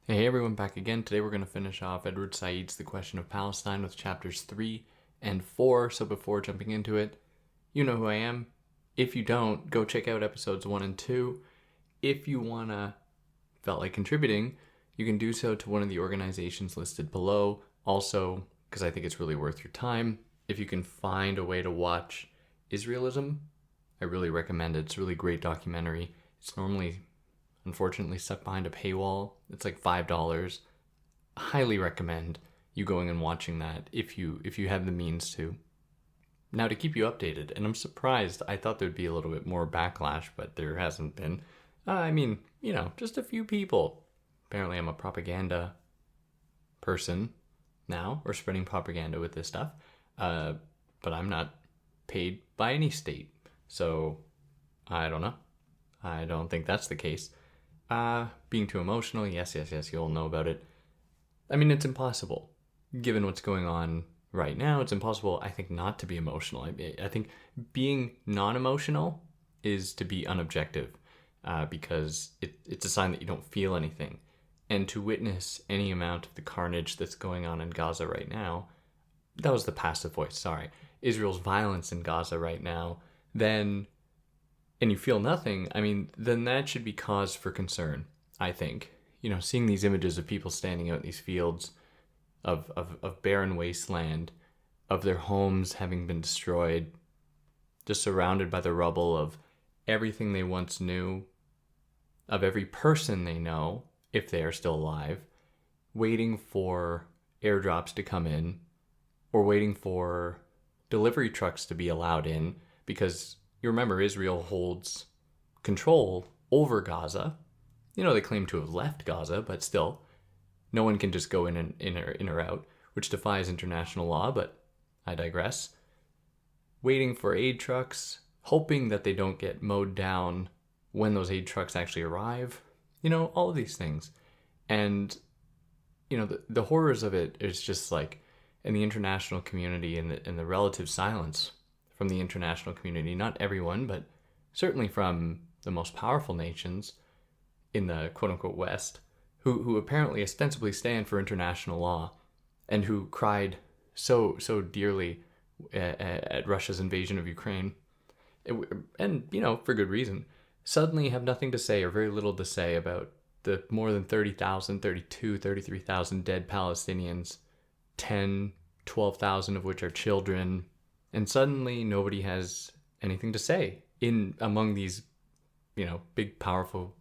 Hey everyone, back again. Today we're going to finish off Edward Said's The Question of Palestine with chapters 3 and 4. So before jumping into it, you know who I am. If you don't, go check out episodes 1 and 2. If you felt like contributing, you can do so to one of the organizations listed below. Also, because I think it's really worth your time, if you can find a way to watch Israelism, I really recommend it. It's a really great documentary. It's normally, unfortunately, stuck behind a paywall. It's like $5. I highly recommend you going and watching that if you have the means to. Now, to keep you updated, and I'm surprised, I thought there'd be a little bit more backlash, but there hasn't been. Just a few people. Apparently, I'm a propaganda person now, or spreading propaganda with this stuff. But I'm not paid by any state. So, I don't know. I don't think that's the case. Being too emotional, yes, you all know about it. I mean, it's impossible. Given what's going on right now, it's impossible, I think, not to be emotional. I think being non-emotional is to be unobjective, because it's a sign that you don't feel anything. And to witness any amount of the carnage that's going on in Gaza right now, that was the passive voice, sorry, Israel's violence in Gaza right now, then, and you feel nothing, I mean, then that should be cause for concern, I think. Seeing these images of people standing out in these fields of barren wasteland, of their homes having been destroyed, just surrounded by the rubble of everything they once knew, of every person they know, if they are still alive, waiting for airdrops to come in, or waiting for delivery trucks to be allowed in, because you remember Israel holds control over Gaza. They claim to have left Gaza, but still, no one can just go in or out, which defies international law, but I digress. Waiting for aid trucks, hoping that they don't get mowed down when those aid trucks actually arrive. All of these things. And, the horrors of it is just like, in the international community and the relative silence from the international community, not everyone, but certainly from the most powerful nations in the quote-unquote West, who apparently ostensibly stand for international law and who cried so dearly at Russia's invasion of Ukraine, and, for good reason, suddenly have nothing to say or very little to say about the more than 30,000, 33,000 dead Palestinians, 10, 12,000 of which are children, and suddenly nobody has anything to say among these, big, powerful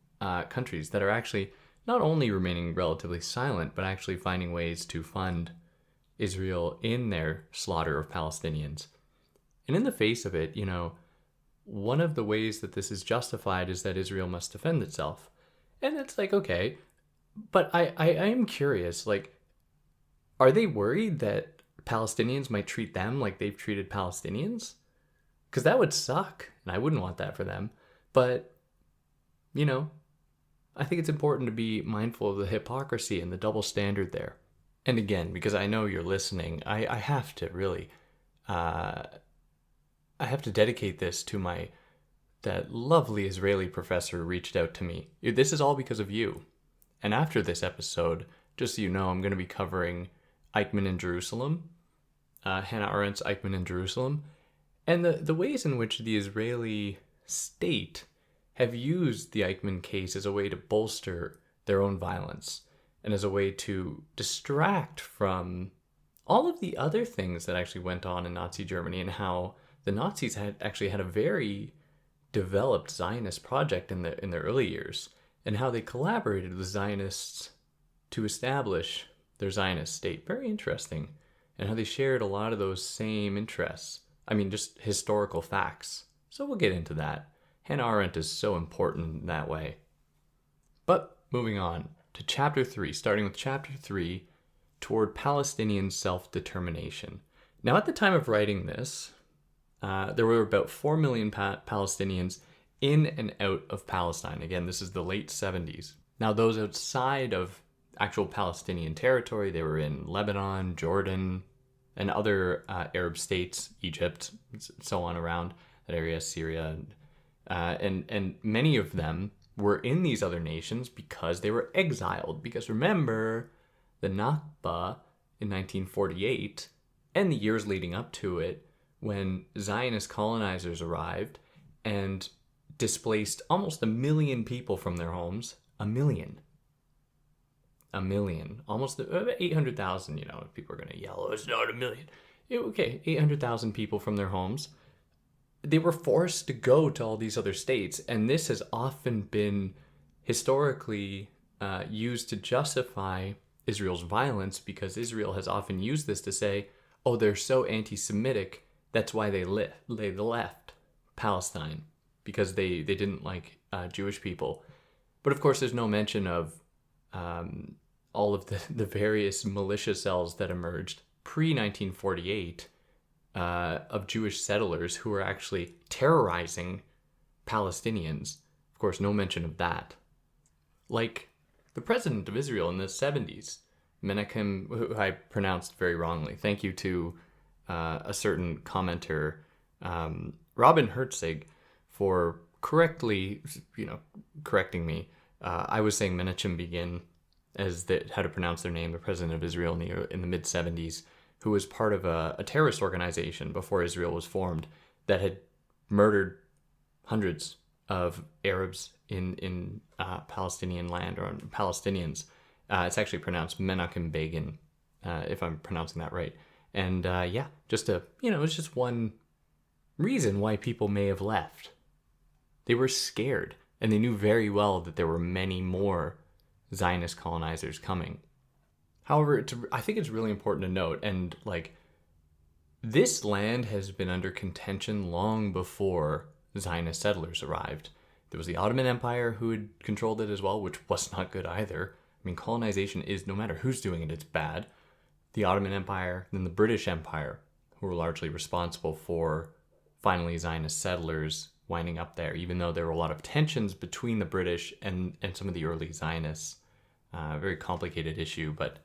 countries that are actually not only remaining relatively silent, but actually finding ways to fund Israel in their slaughter of Palestinians. And in the face of it, one of the ways that this is justified is that Israel must defend itself. And it's like, okay, but I am curious, like, are they worried that Palestinians might treat them like they've treated Palestinians? Because that would suck, and I wouldn't want that for them. But, I think it's important to be mindful of the hypocrisy and the double standard there. And again, because I know you're listening, I have to really, I have to dedicate this to that lovely Israeli professor who reached out to me. This is all because of you. And after this episode, just so you know, I'm going to be covering Eichmann in Jerusalem, Hannah Arendt's Eichmann in Jerusalem, and the ways in which the Israeli state have used the Eichmann case as a way to bolster their own violence and as a way to distract from all of the other things that actually went on in Nazi Germany, and how the Nazis had a very developed Zionist project in the early years, and how they collaborated with Zionists to establish their Zionist state. Very interesting. And how they shared a lot of those same interests. I mean, just historical facts. So we'll get into that. Hannah Arendt is so important in that way. But moving on to chapter 3, starting with chapter 3, toward Palestinian self-determination. Now, at the time of writing this, there were about 4 million Palestinians in and out of Palestine. Again, this is the late 70s. Now, those outside of actual Palestinian territory, they were in Lebanon, Jordan, and other Arab states, Egypt, so on around that area, Syria, and many of them were in these other nations because they were exiled. Because remember, the Nakba in 1948 and the years leading up to it, when Zionist colonizers arrived and displaced almost 1 million people from their homes. 1 million. 1 million. Almost 800,000, people are going to yell, oh, it's not 1 million. Okay, 800,000 people from their homes. They were forced to go to all these other states, and this has often been historically used to justify Israel's violence, because Israel has often used this to say, oh, they're so anti-Semitic, that's why they left Palestine, because they didn't like Jewish people. But of course, there's no mention of all of the various militia cells that emerged pre-1948 of Jewish settlers who were actually terrorizing Palestinians. Of course, no mention of that. Like the president of Israel in the 70s, Menachem, who I pronounced very wrongly. Thank you to a certain commenter, Robin Herzig, for correcting me. I was saying Menachem Begin as how to pronounce their name, the president of Israel in the mid-70s, who was part of a terrorist organization before Israel was formed that had murdered hundreds of Arabs in Palestinian land, or Palestinians. It's actually pronounced Menachem Begin, if I'm pronouncing that right. And it's just one reason why people may have left. They were scared, and they knew very well that there were many more Zionist colonizers coming. However, I think it's really important to note, and this land has been under contention long before Zionist settlers arrived. There was the Ottoman Empire who had controlled it as well, which was not good either. I mean, colonization is, no matter who's doing it, it's bad. The Ottoman Empire, then the British Empire, who were largely responsible for finally Zionist settlers winding up there, even though there were a lot of tensions between the British and some of the early Zionists. Very complicated issue, but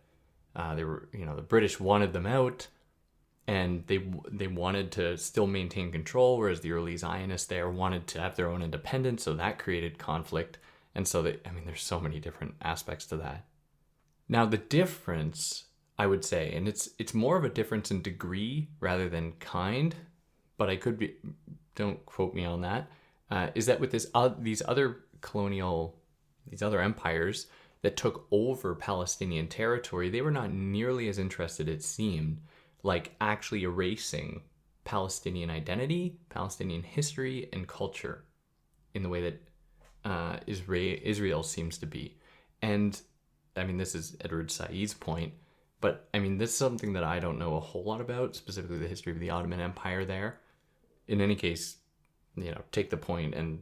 the British wanted them out, and they wanted to still maintain control, whereas the early Zionists there wanted to have their own independence, so that created conflict. And so there's so many different aspects to that. Now the difference, I would say, and it's more of a difference in degree rather than kind, but I could be, don't quote me on that, is that with these other empires that took over Palestinian territory, they were not nearly as interested, it seemed, like actually erasing Palestinian identity, Palestinian history, and culture in the way that Israel seems to be. And this is Edward Said's point, but this is something that I don't know a whole lot about, specifically the history of the Ottoman Empire there. In any case, take the point and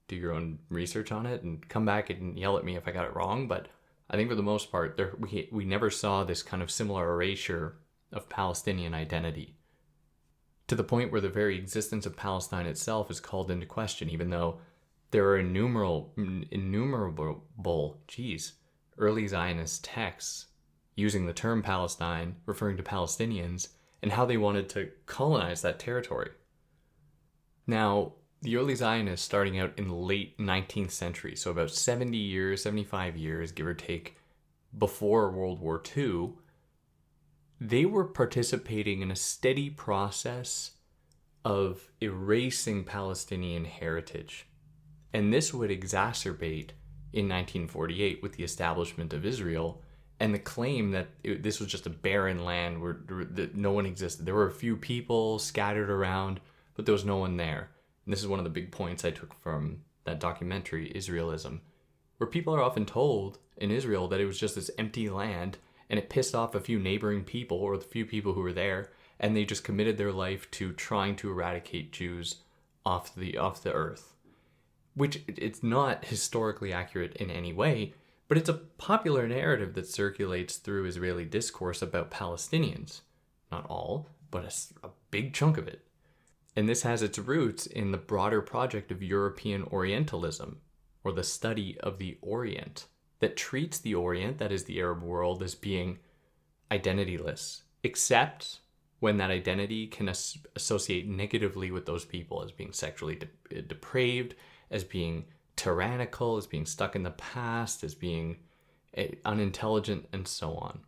do your own research on it and come back and yell at me if I got it wrong. But I think for the most part, we never saw this kind of similar erasure of Palestinian identity, to the point where the very existence of Palestine itself is called into question, even though there are innumerable early Zionist texts using the term Palestine, referring to Palestinians, and how they wanted to colonize that territory. Now, the early Zionists, starting out in the late 19th century, so about 75 years, give or take, before World War II, they were participating in a steady process of erasing Palestinian heritage. And this would exacerbate in 1948 with the establishment of Israel and the claim that this was just a barren land where no one existed. There were a few people scattered around, but there was no one there. And this is one of the big points I took from that documentary, Israelism, where people are often told in Israel that it was just this empty land and it pissed off a few neighboring people or the few people who were there, and they just committed their life to trying to eradicate Jews off the earth. Which it's not historically accurate in any way, but it's a popular narrative that circulates through Israeli discourse about Palestinians. Not all, but a big chunk of it. And this has its roots in the broader project of European Orientalism, or the study of the Orient, that treats the Orient, that is the Arab world, as being identityless, except when that identity can associate negatively with those people as being sexually depraved, as being tyrannical, as being stuck in the past, as being unintelligent, and so on.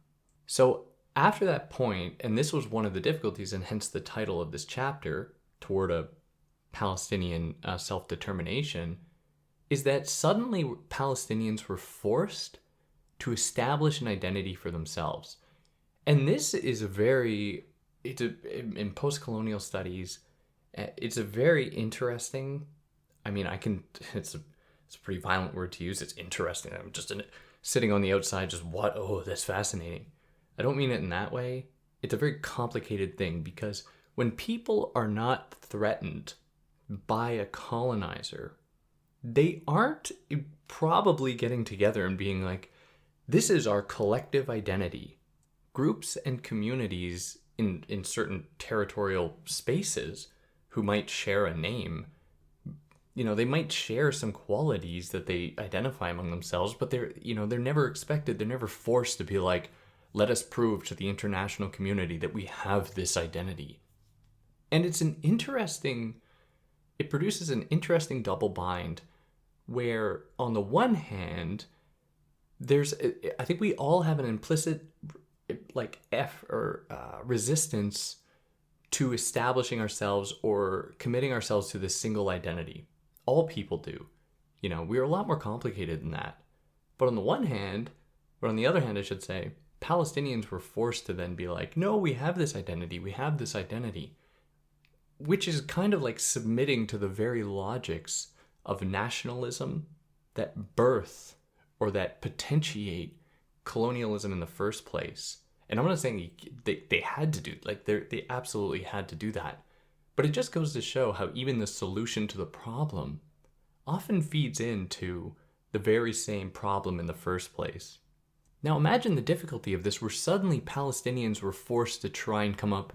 So after that point, and this was one of the difficulties, and hence the title of this chapter, Toward a Palestinian Self-Determination, is that suddenly Palestinians were forced to establish an identity for themselves. And this is in post-colonial studies, it's a very interesting, it's a pretty violent word to use. It's interesting. I'm just sitting on the outside, that's fascinating. I don't mean it in that way. It's a very complicated thing, because when people are not threatened by a colonizer, they aren't probably getting together and being like, this is our collective identity. Groups and communities in certain territorial spaces who might share a name, they might share some qualities that they identify among themselves, but they're never expected, they're never forced to be like, let us prove to the international community that we have this identity. And it produces an interesting double bind where, on the one hand, I think we all have an implicit resistance to establishing ourselves or committing ourselves to this single identity. All people do. We're a lot more complicated than that. But on the other hand, I should say, Palestinians were forced to then be like, no, we have this identity, which is kind of like submitting to the very logics of nationalism that birth or that potentiate colonialism in the first place. And I'm not saying they had to do, they absolutely had to do that. But it just goes to show how even the solution to the problem often feeds into the very same problem in the first place. Now imagine the difficulty of this, where suddenly Palestinians were forced to try and come up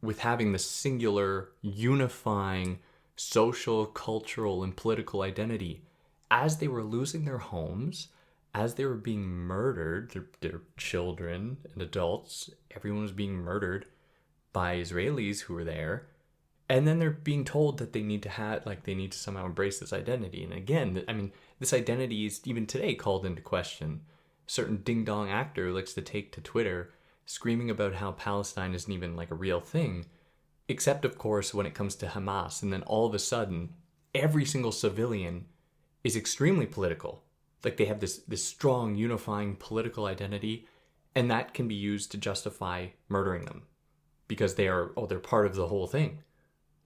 with having this singular, unifying social, cultural, and political identity as they were losing their homes, as they were being murdered, their children and adults, everyone was being murdered by Israelis who were there. And then they're being told that they need to somehow embrace this identity. And again, this identity is even today called into question. A certain ding-dong actor likes to take to Twitter screaming about how Palestine isn't even a real thing, except, of course, when it comes to Hamas. And then all of a sudden, every single civilian is extremely political. They have this strong, unifying political identity, and that can be used to justify murdering them because they're part of the whole thing.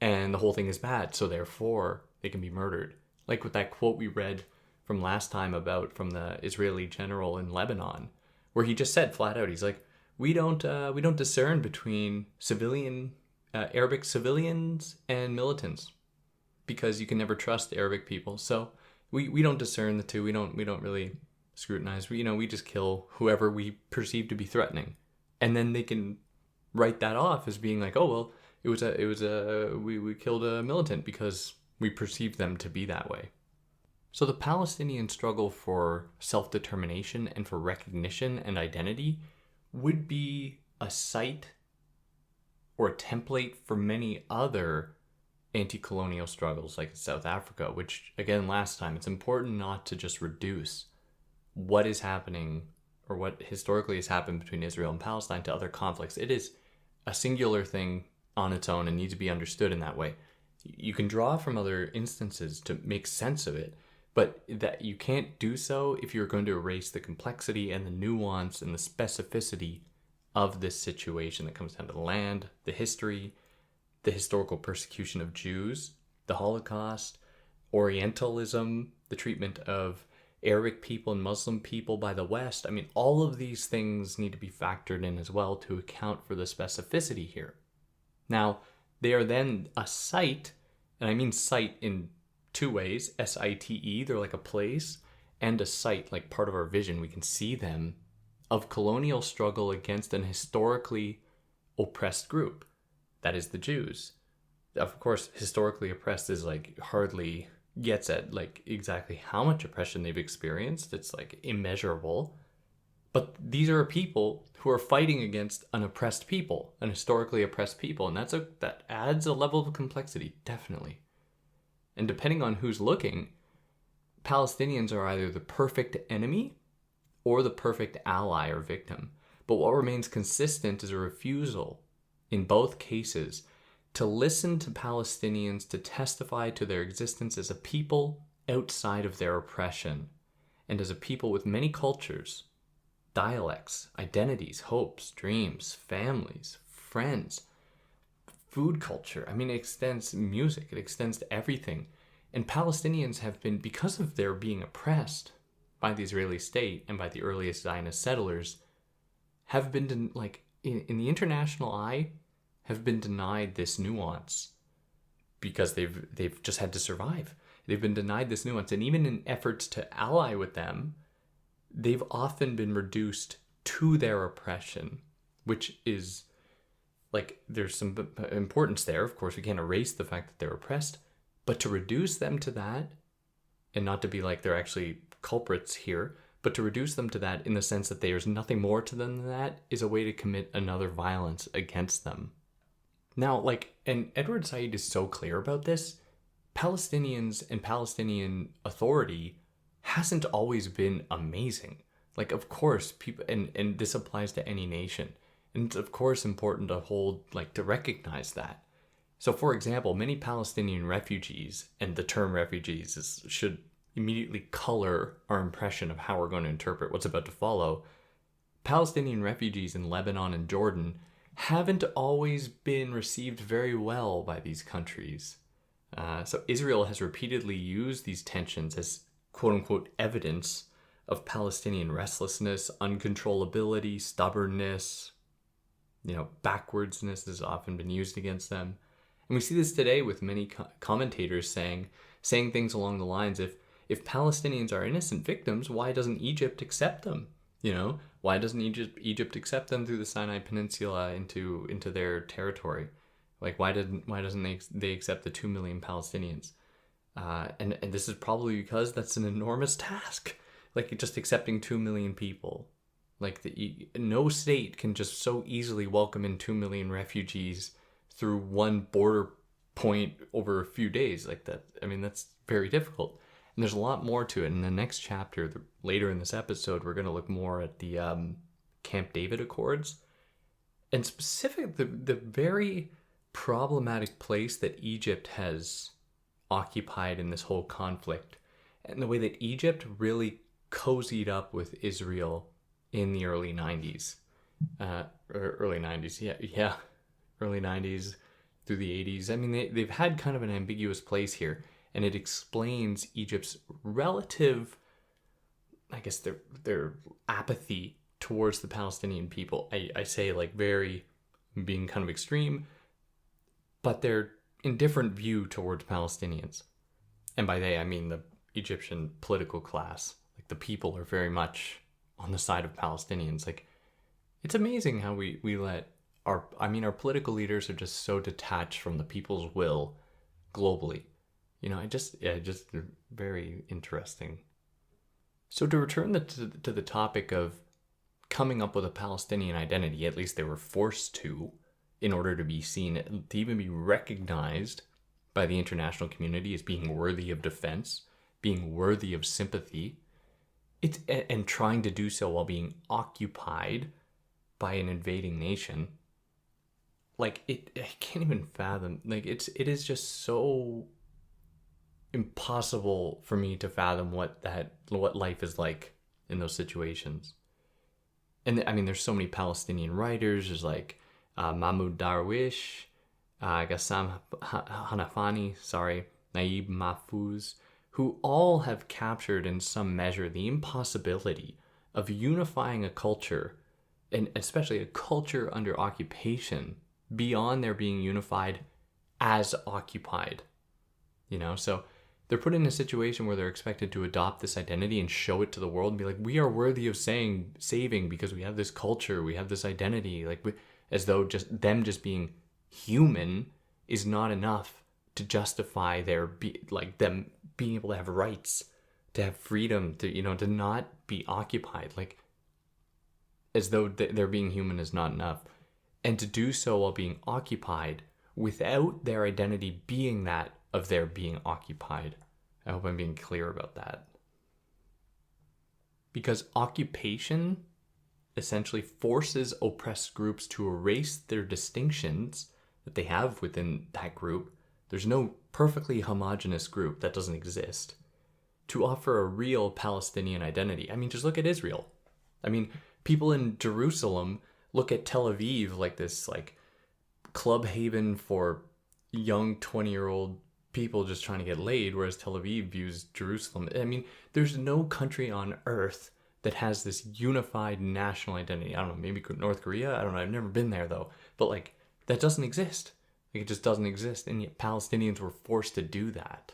And the whole thing is bad, so therefore they can be murdered. Like with that quote we read from last time from the Israeli general in Lebanon, where he just said flat out, he's like, we don't discern between Arabic civilians and militants, because you can never trust Arabic people. So we don't discern the two. We don't really scrutinize. We just kill whoever we perceive to be threatening, and then they can write that off as being like, oh well, we killed a militant because we perceived them to be that way. So the Palestinian struggle for self-determination and for recognition and identity would be a site or a template for many other anti-colonial struggles like South Africa, which, again, last time, it's important not to just reduce what is happening or what historically has happened between Israel and Palestine to other conflicts. It is a singular thing on its own and needs to be understood in that way. You can draw from other instances to make sense of it, but that you can't do so if you're going to erase the complexity and the nuance and the specificity of this situation that comes down to the land, the history, the historical persecution of Jews, the Holocaust, Orientalism, the treatment of Arabic people and Muslim people by the West. All of these things need to be factored in as well to account for the specificity here. Now, they are then a site, and I mean site in two ways, S-I-T-E, they're like a place, and a site, like part of our vision, we can see them, of colonial struggle against an historically oppressed group. That is the Jews. Of course, historically oppressed is hardly gets at exactly how much oppression they've experienced. It's immeasurable. But these are people who are fighting against an oppressed people, an historically oppressed people, and that adds a level of complexity, definitely. And depending on who's looking, Palestinians are either the perfect enemy or the perfect ally or victim. But what remains consistent is a refusal, in both cases, to listen to Palestinians to testify to their existence as a people outside of their oppression, and as a people with many cultures, dialects, identities, hopes, dreams, families, friends, food culture. I mean, it extends music, it extends to everything. And Palestinians have been, because of their being oppressed by the Israeli state and by the earliest Zionist settlers, have been, in the international eye, have been denied this nuance because they've just had to survive. They've been denied this nuance. And even in efforts to ally with them, they've often been reduced to their oppression, which is, there's some importance there. Of course, we can't erase the fact that they're oppressed, but to reduce them to that, and not to be like they're actually culprits here, but to reduce them to that in the sense that there's nothing more to them than that, is a way to commit another violence against them. Now, and Edward Said is so clear about this, Palestinians and Palestinian authority hasn't always been amazing. Of course, people, and this applies to any nation, and it's of course important to recognize that. So, for example, many Palestinian refugees, and the term refugees should immediately color our impression of how we're going to interpret what's about to follow. Palestinian refugees in Lebanon and Jordan haven't always been received very well by these countries. So Israel has repeatedly used these tensions as quote-unquote evidence of Palestinian restlessness, uncontrollability, stubbornness, backwardsness has often been used against them. And we see this today with many commentators saying things along the lines of, if Palestinians are innocent victims, why doesn't Egypt accept them? Why doesn't Egypt accept them through the Sinai Peninsula into their territory? Why doesn't they accept the 2 million Palestinians? And this is probably because that's an enormous task. Just accepting 2 million people. No state can just so easily welcome in 2 million refugees through one border point over a few days like that. I mean, that's very difficult. And there's a lot more to it. In the next chapter, later in this episode, we're going to look more at the Camp David Accords, and specifically the very problematic place that Egypt has occupied in this whole conflict, and the way that Egypt really cozied up with Israel in the early 90s. Early 90s through the 80s. I mean, they've had kind of an ambiguous place here, and it explains Egypt's relative, I guess, their apathy towards the Palestinian people. I say very being kind of extreme, but their indifferent view towards Palestinians. And by they, I mean the Egyptian political class. The people are very much on the side of Palestinians. It's amazing how we let our political leaders are just so detached from the people's will globally. Just very interesting. So to return to the topic of coming up with a Palestinian identity, at least they were forced to, in order to be seen, to even be recognized by the international community as being worthy of defense, being worthy of sympathy, and trying to do so while being occupied by an invading nation. I can't even fathom. It is just so impossible for me to fathom what life is like in those situations. And I mean, there's so many Palestinian writers. There's Mahmoud Darwish, Ghassam Hanafani, Naib Mahfouz, who all have captured in some measure the impossibility of unifying a culture, and especially a culture under occupation, beyond their being unified as occupied. So they're put in a situation where they're expected to adopt this identity and show it to the world and be we are worthy of saving because we have this culture, we have this identity, as though just being human is not enough to justify them being able to have rights, to have freedom, to not be occupied, as though their being human is not enough. And to do so while being occupied without their identity being that of their being occupied. I hope I'm being clear about that. because occupation essentially forces oppressed groups to erase their distinctions that they have within that group. There's no perfectly homogenous group, that doesn't exist, to offer a real Palestinian identity. I mean, just look at Israel. I mean, people in Jerusalem look at Tel Aviv like this like club haven for young 20-year-old people just trying to get laid, whereas Tel Aviv views Jerusalem. I mean, there's no country on earth that has this unified national identity. I don't know, maybe North Korea? I don't know, I've never been there though. But like, that doesn't exist. Like, it just doesn't exist, and yet Palestinians were forced to do that.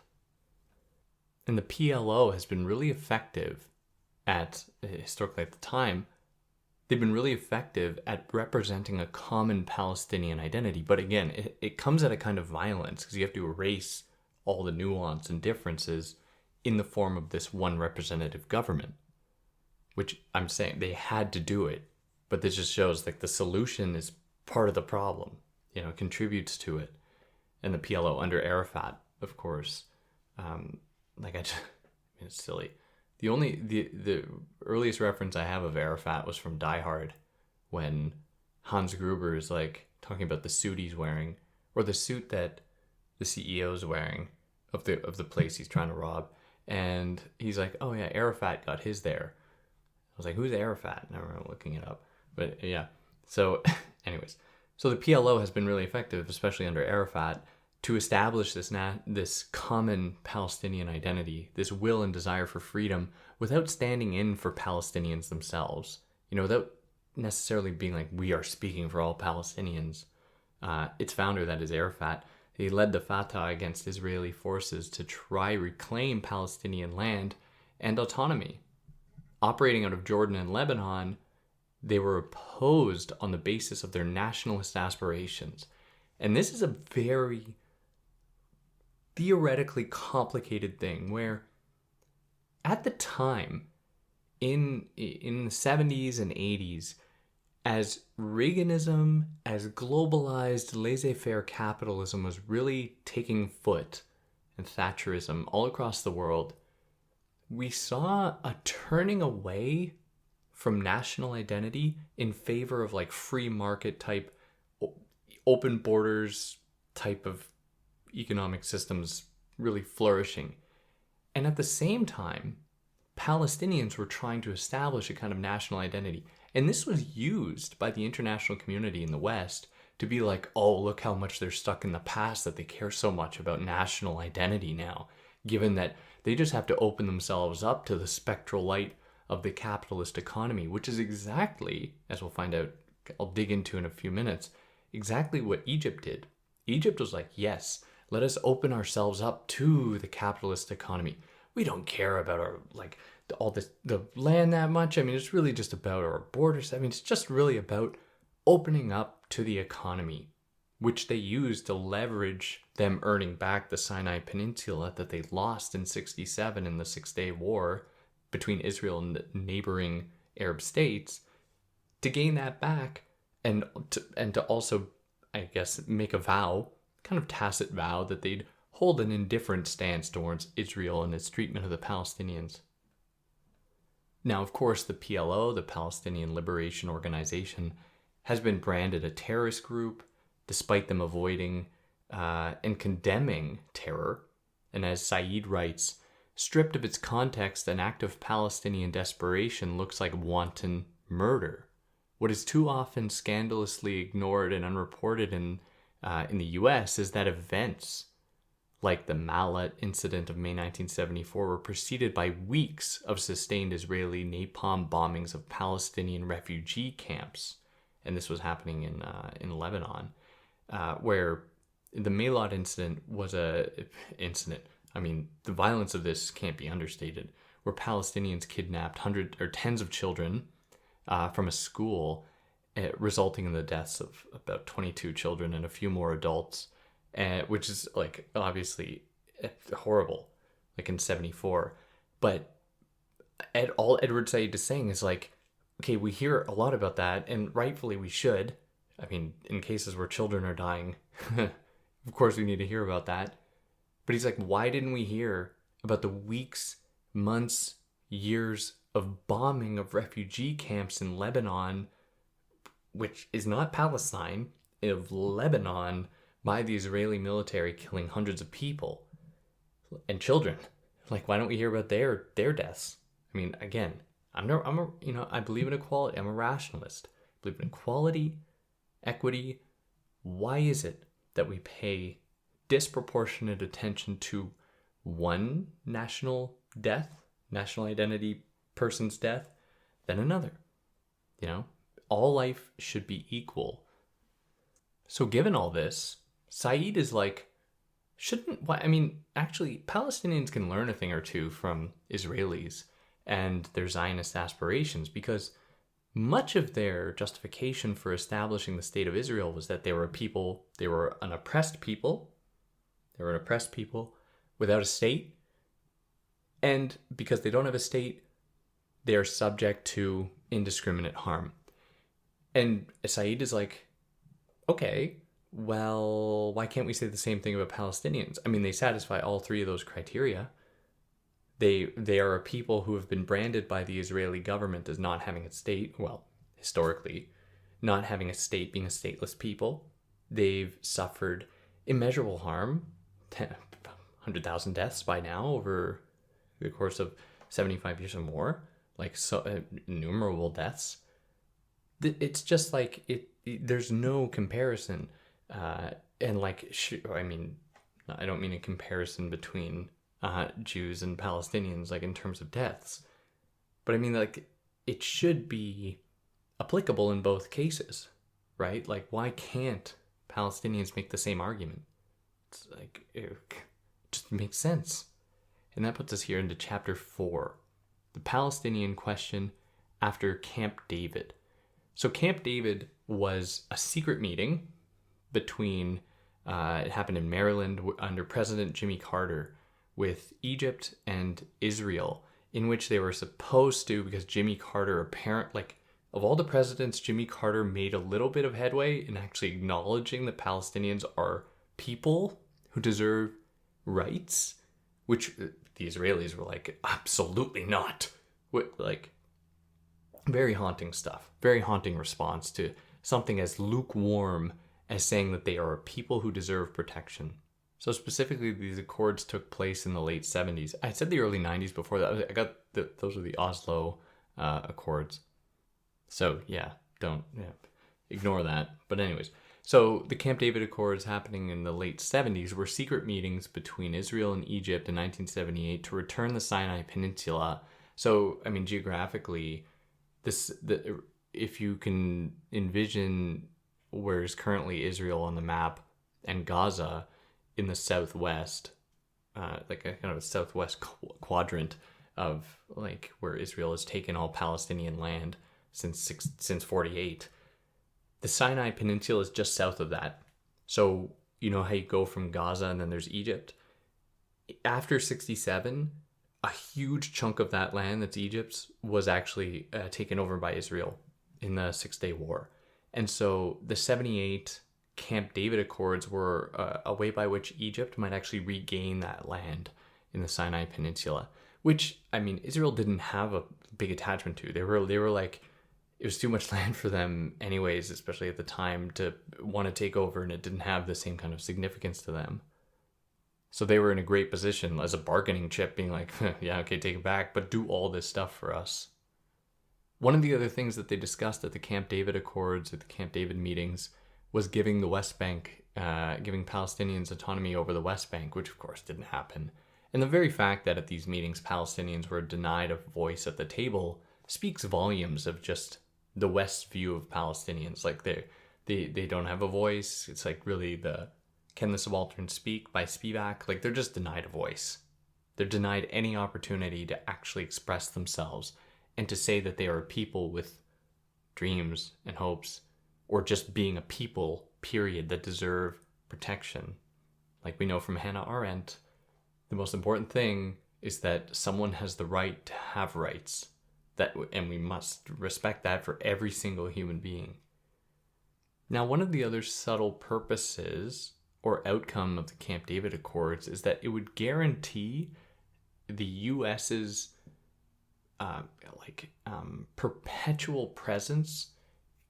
And the PLO has been really effective historically at the time, they've been really effective at representing a common Palestinian identity. But again, it comes at a kind of violence because you have to erase all the nuance and differences in the form of this one representative government, which I'm saying they had to do it. But this just shows like the solution is part of the problem, contributes to it. And the PLO under Arafat, of course, it's silly. The earliest reference I have of Arafat was from Die Hard, when Hans Gruber is like talking about the suit he's wearing, or the suit that the CEO is wearing of the place he's trying to rob, and he's like, "Oh yeah, Arafat got his there." I was like, "Who's Arafat?" And I remember looking it up, but yeah. So, anyways, so the PLO has been really effective, especially under Arafat, to establish this common Palestinian identity, this will and desire for freedom, without standing in for Palestinians themselves. Without necessarily being like, we are speaking for all Palestinians. Its founder, that is Arafat, he led the Fatah against Israeli forces to try reclaim Palestinian land and autonomy. Operating out of Jordan and Lebanon, they were opposed on the basis of their nationalist aspirations. And this is a very theoretically complicated thing where at the time in the 70s and 80s, as Reaganism, as globalized laissez-faire capitalism was really taking foot, and Thatcherism all across the world, we saw a turning away from national identity in favor of like free market type, open borders type of economic systems really flourishing. And at the same time, Palestinians were trying to establish a kind of national identity. And this was used by the international community in the West to be like, oh, look how much they're stuck in the past that they care so much about national identity now, given that they just have to open themselves up to the spectral light of the capitalist economy, which is exactly, as we'll find out, I'll dig into in a few minutes, exactly what Egypt did. Egypt was like, yes, let us open ourselves up to the capitalist economy. We don't care about our, like, all this, the land that much. I mean, it's really just about our borders. I mean, it's just really about opening up to the economy, which they used to leverage them earning back the Sinai Peninsula that they lost in 1967 in the Six-Day War between Israel and the neighboring Arab states, to gain that back and to also, I guess, make a vow, kind of tacit vow, that they'd hold an indifferent stance towards Israel and its treatment of the Palestinians. Now, of course, the PLO, the Palestinian Liberation Organization, has been branded a terrorist group, despite them avoiding and condemning terror. And as Said writes, stripped of its context, an act of Palestinian desperation looks like wanton murder. What is too often scandalously ignored and unreported in the U.S. is that events like the Malat incident of May 1974 were preceded by weeks of sustained Israeli napalm bombings of Palestinian refugee camps. And this was happening in Lebanon, where the Malat incident was a incident. I mean, the violence of this can't be understated, where Palestinians kidnapped hundreds or tens of children from a school, resulting in the deaths of about 22 children and a few more adults, which is like obviously horrible, like in 1974. But all Edward Said is saying is like, okay, we hear a lot about that, and rightfully we should. I mean, in cases where children are dying, of course we need to hear about that. But he's like, why didn't we hear about the weeks, months, years of bombing of refugee camps in Lebanon, which is not Palestine, of Lebanon, by the Israeli military, killing hundreds of people and children. Like, why don't we hear about their deaths? I mean, again, I believe in equality. I'm a rationalist. I believe in equality, equity. Why is it that we pay disproportionate attention to one national death, national identity person's death, than another? All life should be equal. So given all this, Said is like, actually, Palestinians can learn a thing or two from Israelis and their Zionist aspirations, because much of their justification for establishing the state of Israel was that they were an oppressed people. They were an oppressed people without a state. And because they don't have a state, they are subject to indiscriminate harm. And Said is like, okay, well, why can't we say the same thing about Palestinians? I mean, they satisfy all three of those criteria. They are a people who have been branded by the Israeli government as not having a state. Well, historically, not having a state, being a stateless people. They've suffered immeasurable harm, 100,000 deaths by now over the course of 75 years or more, like innumerable deaths. It's just like there's no comparison. And like, I don't mean a comparison between Jews and Palestinians, like in terms of deaths, but I mean, like, it should be applicable in both cases, right? Like, why can't Palestinians make the same argument? It's like, it just makes sense. And that puts us here into chapter 4, the Palestinian question after Camp David. So Camp David was a secret meeting between, it happened in Maryland under President Jimmy Carter, with Egypt and Israel, in which they were supposed to, because Jimmy Carter of all the presidents, Jimmy Carter made a little bit of headway in actually acknowledging that Palestinians are people who deserve rights, which the Israelis were like, absolutely not. Like, very haunting stuff, very haunting response to something as lukewarm as saying that they are a people who deserve protection. So specifically, these accords took place in the late 70s. I said the early 90s before that. Those were the Oslo Accords. So don't ignore that. But anyways, so the Camp David Accords happening in the late 70s were secret meetings between Israel and Egypt in 1978 to return the Sinai Peninsula. So, I mean, geographically, if you can envision where is currently Israel on the map and Gaza in the southwest, like a kind of a southwest quadrant of like where Israel has taken all Palestinian land since 48. The Sinai Peninsula is just south of that. So you know how you go from Gaza and then there's Egypt? After 67, a huge chunk of that land that's Egypt's was actually taken over by Israel in the Six-Day War. And so the 78 Camp David Accords were a way by which Egypt might actually regain that land in the Sinai Peninsula, which, I mean, Israel didn't have a big attachment to. They were like, it was too much land for them anyways, especially at the time, to want to take over, and it didn't have the same kind of significance to them. So they were in a great position as a bargaining chip, being like, yeah, okay, take it back, but do all this stuff for us. One of the other things that they discussed at the Camp David Accords, at the Camp David meetings, was giving the West Bank, giving Palestinians autonomy over the West Bank, which of course didn't happen. And the very fact that at these meetings Palestinians were denied a voice at the table speaks volumes of just the West's view of Palestinians. Like they don't have a voice. It's like really can the subaltern speak by Spivak? Like, they're just denied a voice. They're denied any opportunity to actually express themselves and to say that they are a people with dreams and hopes, or just being a people, period, that deserve protection. Like we know from Hannah Arendt, the most important thing is that someone has the right to have rights, and we must respect that for every single human being. Now, one of the other subtle purposes or outcome of the Camp David Accords is that it would guarantee the US's uh, perpetual presence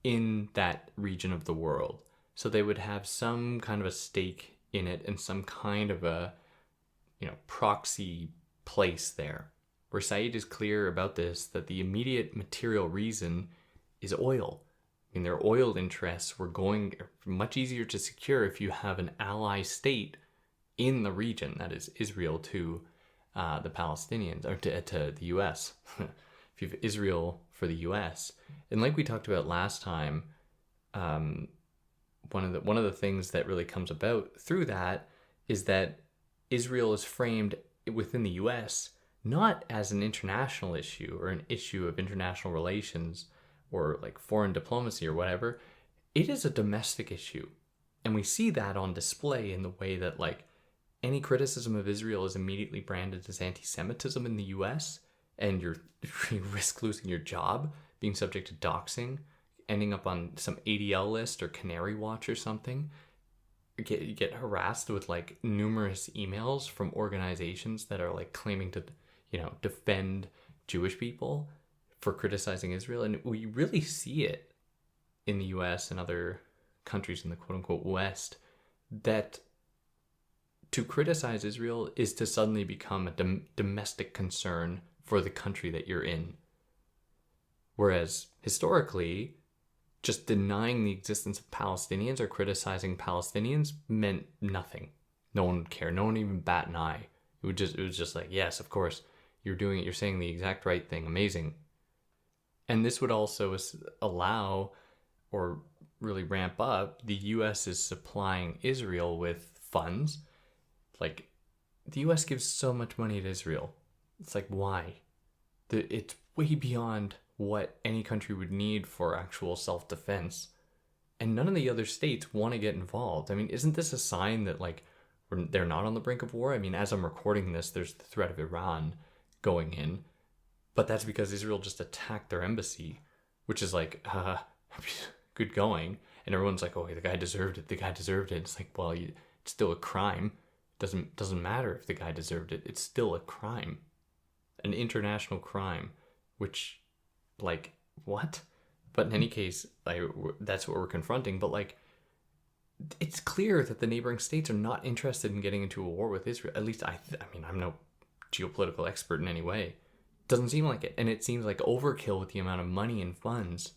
in that region of the world. So they would have some kind of a stake in it and some kind of a, proxy place there. Where Said is clear about this, that the immediate material reason is oil. I mean, their oil interests were going much easier to secure if you have an ally state in the region, that is Israel, to the Palestinians, or to the U.S. If you have Israel for the U.S. And like we talked about last time, one of the things that really comes about through that is that Israel is framed within the U.S. not as an international issue or an issue of international relations or like foreign diplomacy or whatever. It is a domestic issue. And we see that on display in the way that like any criticism of Israel is immediately branded as anti-Semitism in the US, and you risk losing your job, being subject to doxing, ending up on some ADL list or Canary Watch or something. You get harassed with like numerous emails from organizations that are like claiming to, defend Jewish people for criticizing Israel. And we really see it in the US and other countries in the quote unquote West, that to criticize Israel is to suddenly become a domestic concern for the country that you're in. Whereas historically, just denying the existence of Palestinians or criticizing Palestinians meant nothing. No one would care. No one even bat an eye. It was just like, yes, of course, you're doing it. You're saying the exact right thing. Amazing. And this would also allow or really ramp up the U.S. is supplying Israel with funds. Like, the U.S. gives so much money to Israel. It's like, why? It's way beyond what any country would need for actual self-defense. And none of the other states want to get involved. I mean, isn't this a sign that, like, they're not on the brink of war? I mean, as I'm recording this, there's the threat of Iran going in. But that's because Israel just attacked their embassy, which is like, good going. And everyone's like, oh, the guy deserved it. The guy deserved it. It's like, well, it's still a crime. Doesn't matter if the guy deserved it. It's still a crime. An international crime, which, like, what? But in any case, that's what we're confronting. But, like, it's clear that the neighboring states are not interested in getting into a war with Israel. At least, I mean, I'm no geopolitical expert in any way. Doesn't seem like it. And it seems like overkill with the amount of money and funds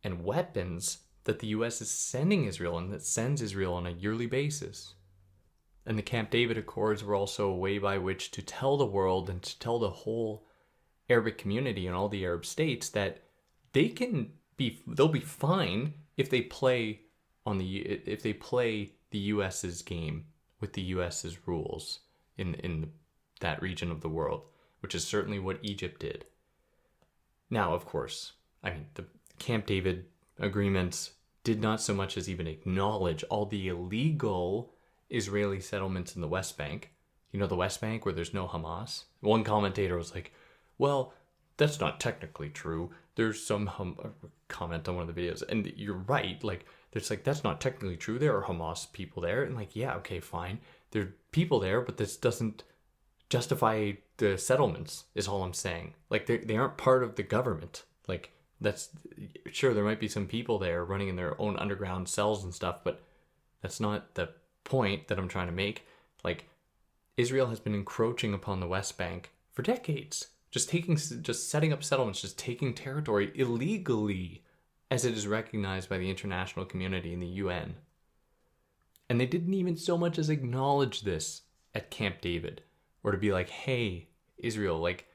and weapons that the U.S. is sending Israel, and that sends Israel on a yearly basis. And the Camp David Accords were also a way by which to tell the world and to tell the whole Arabic community and all the Arab states that they'll be fine if they play the U.S.'s game with the U.S.'s rules in that region of the world, which is certainly what Egypt did. Now, of course, I mean, the Camp David agreements did not so much as even acknowledge all the illegal Israeli settlements in the West Bank. You know, the West Bank where there's no Hamas? One commentator was like, well, that's not technically true. There's some comment on one of the videos, and you're right. Like, there's like, that's not technically true. There are Hamas people there. And like, yeah, okay, fine. There are people there, but this doesn't justify the settlements, is all I'm saying. Like, they aren't part of the government. Like, that's, sure, there might be some people there running in their own underground cells and stuff, but that's not the point that I'm trying to make. Like, Israel has been encroaching upon the West Bank for decades, just setting up settlements, just taking territory illegally, as it is recognized by the international community and the UN. And they didn't even so much as acknowledge this at Camp David, or to be like, hey, Israel, like,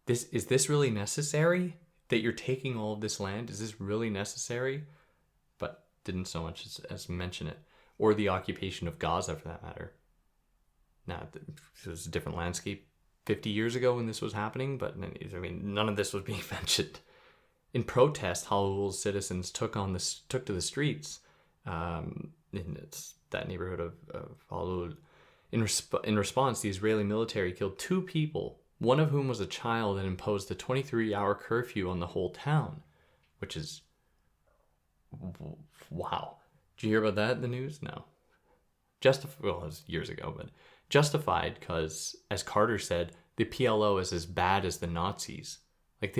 is this really necessary that you're taking all of this land? Is this really necessary? But didn't so much as mention it. Or the occupation of Gaza, for that matter. Now, it was a different landscape 50 years ago when this was happening, but I mean, none of this was being mentioned. In protest, Hollywood citizens took to the streets in that neighborhood of Hollywood. In response, the Israeli military killed 2 people, one of whom was a child, and imposed a 23-hour curfew on the whole town, which is, wow. Did you hear about that in the news? No. Well, it was years ago, but justified because, as Carter said, the PLO is as bad as the Nazis. Like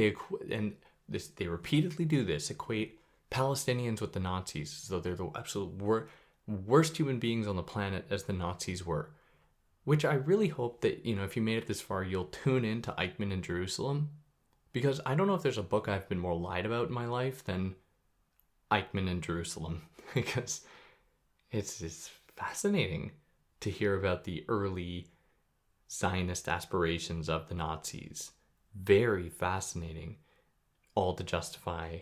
they repeatedly do this, equate Palestinians with the Nazis, so they're the absolute worst human beings on the planet as the Nazis were. Which I really hope that, if you made it this far, you'll tune in to Eichmann in Jerusalem. Because I don't know if there's a book I've been more lied about in my life than Eichmann in Jerusalem. Because it's fascinating to hear about the early Zionist aspirations of the Nazis. Very fascinating. All to justify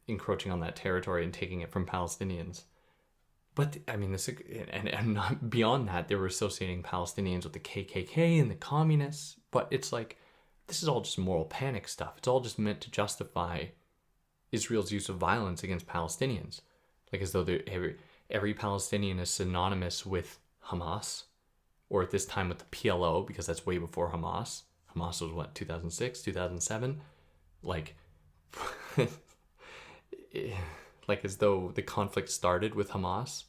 encroaching on that territory and taking it from Palestinians. But, I mean, and not beyond that, they were associating Palestinians with the KKK and the communists. But it's like, this is all just moral panic stuff. It's all just meant to justify Israel's use of violence against Palestinians. Like as though every Palestinian is synonymous with Hamas, or at this time with the PLO, because that's way before Hamas. Hamas was what, 2006, 2007? Like, like as though the conflict started with Hamas,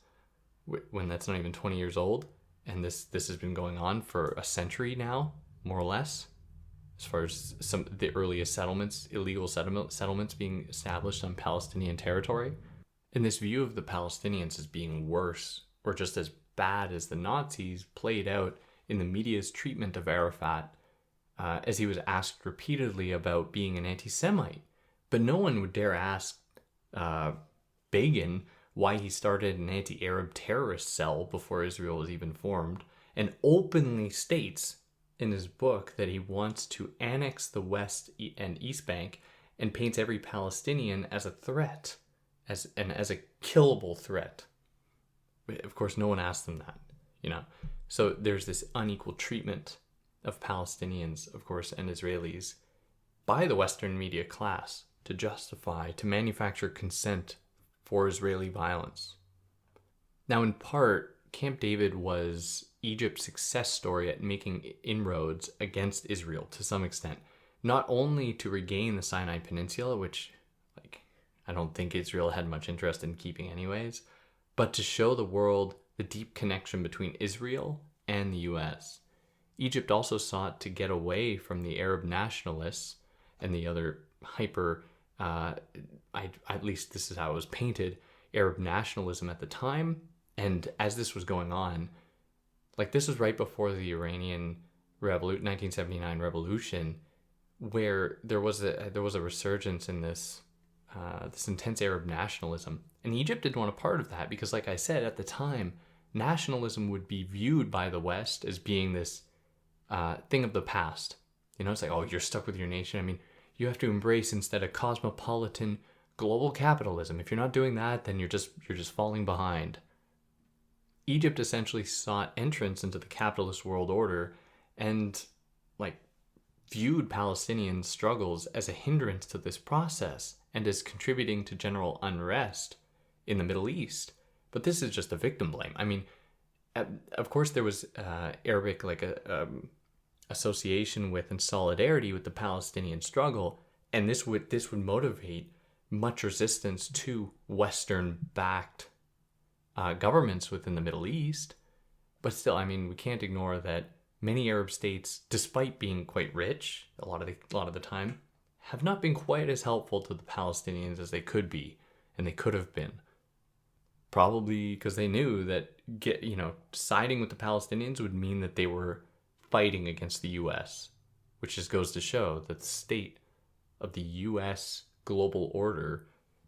when that's not even 20 years old, and this has been going on for a century now, more or less, as far as some the earliest settlements, illegal settlements being established on Palestinian territory. And this view of the Palestinians as being worse or just as bad as the Nazis played out in the media's treatment of Arafat, as he was asked repeatedly about being an anti-Semite. But no one would dare ask Begin why he started an anti-Arab terrorist cell before Israel was even formed, and openly states in his book that he wants to annex the West and East Bank and paints every Palestinian as a threat, as a killable threat. Of course, no one asked them that, So there's this unequal treatment of Palestinians, of course, and Israelis by the Western media class to manufacture consent for Israeli violence. Now, in part, Camp David was Egypt's success story at making inroads against Israel to some extent, not only to regain the Sinai Peninsula, which, I don't think Israel had much interest in keeping anyways, but to show the world the deep connection between Israel and the U.S. Egypt also sought to get away from the Arab nationalists and the other at least this is how it was painted, Arab nationalism at the time. And as this was going on, this was right before the Iranian 1979 revolution, where there was a resurgence in this intense Arab nationalism. And Egypt didn't want a part of that because, like I said, at the time, nationalism would be viewed by the West as being this thing of the past. It's like, oh, you're stuck with your nation. I mean, you have to embrace instead a cosmopolitan global capitalism. If you're not doing that, then you're just falling behind. Egypt essentially sought entrance into the capitalist world order and viewed Palestinian struggles as a hindrance to this process and as contributing to general unrest in the Middle East. But this is just a victim blame. I mean, of course there was Arabic association with and solidarity with the Palestinian struggle, and this would motivate much resistance to Western-backed governments within the Middle East. But still, I mean, we can't ignore that many Arab states, despite being quite rich a lot of the time, have not been quite as helpful to the Palestinians as they could be, and they could have been. Probably because they knew that siding with the Palestinians would mean that they were fighting against the U.S., which just goes to show that the state of the U.S. global order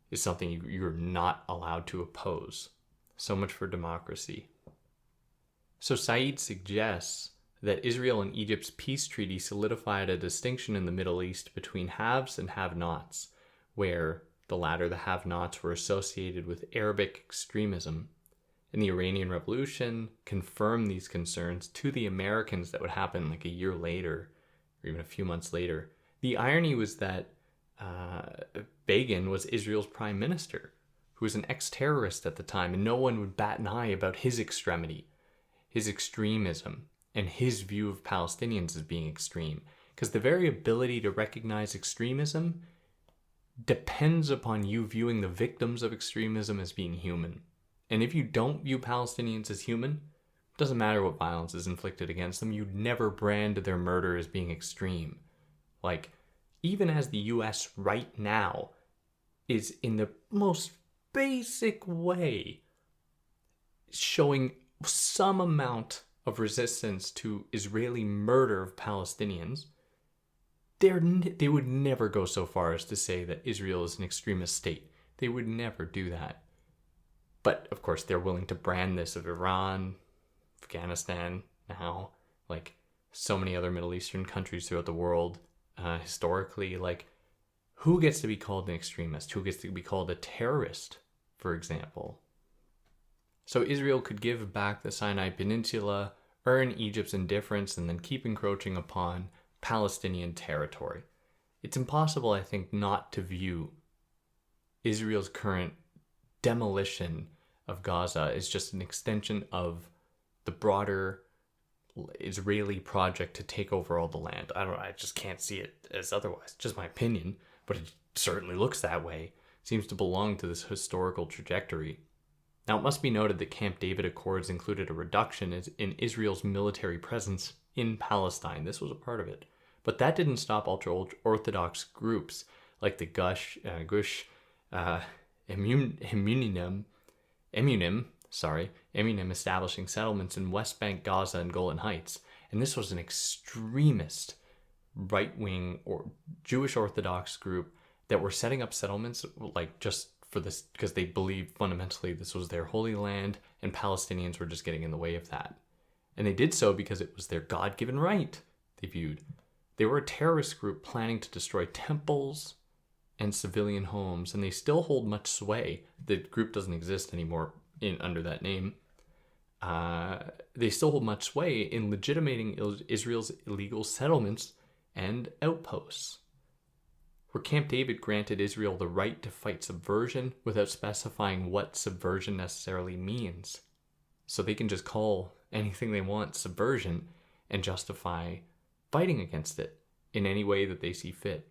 is something you're not allowed to oppose. So much for democracy. So Said suggests that Israel and Egypt's peace treaty solidified a distinction in the Middle East between haves and have-nots, where the latter, the have-nots, were associated with Arabic extremism. And the Iranian Revolution confirmed these concerns to the Americans that would happen a year later, or even a few months later. The irony was that Begin was Israel's prime minister, who was an ex-terrorist at the time, and no one would bat an eye about his extremity, his extremism, and his view of Palestinians as being extreme. Because the very ability to recognize extremism depends upon you viewing the victims of extremism as being human. And if you don't view Palestinians as human, it doesn't matter what violence is inflicted against them, you'd never brand their murder as being extreme. even as the US right now is in the most basic way showing some amount of resistance to Israeli murder of Palestinians, they would never go so far as to say that Israel is an extremist state. They would never do that. But, of course, they're willing to brand this of Iran, Afghanistan now, like so many other Middle Eastern countries throughout the world, historically. Like, who gets to be called an extremist? Who gets to be called a terrorist, for example? So Israel could give back the Sinai Peninsula, earn Egypt's indifference, and then keep encroaching upon Palestinian territory. It's impossible, I think, not to view Israel's current demolition of Gaza as just an extension of the broader Israeli project to take over all the land. I just can't see it as otherwise. Just my opinion, but it certainly looks that way. It seems to belong to this historical trajectory. Now, it must be noted that Camp David Accords included a reduction in Israel's military presence in Palestine. This was a part of it. But that didn't stop ultra-Orthodox groups like the Gush Emunim establishing settlements in West Bank, Gaza, and Golan Heights. And this was an extremist right-wing or Jewish Orthodox group that were setting up settlements like just for this because they believed fundamentally this was their holy land and Palestinians were just getting in the way of that. And they did so because it was their God-given right, they viewed. They were a terrorist group planning to destroy temples and civilian homes, and they still hold much sway. The group doesn't exist anymore under that name. They still hold much sway in legitimating Israel's illegal settlements and outposts, where Camp David granted Israel the right to fight subversion without specifying what subversion necessarily means. So they can just call anything they want subversion and justify fighting against it in any way that they see fit.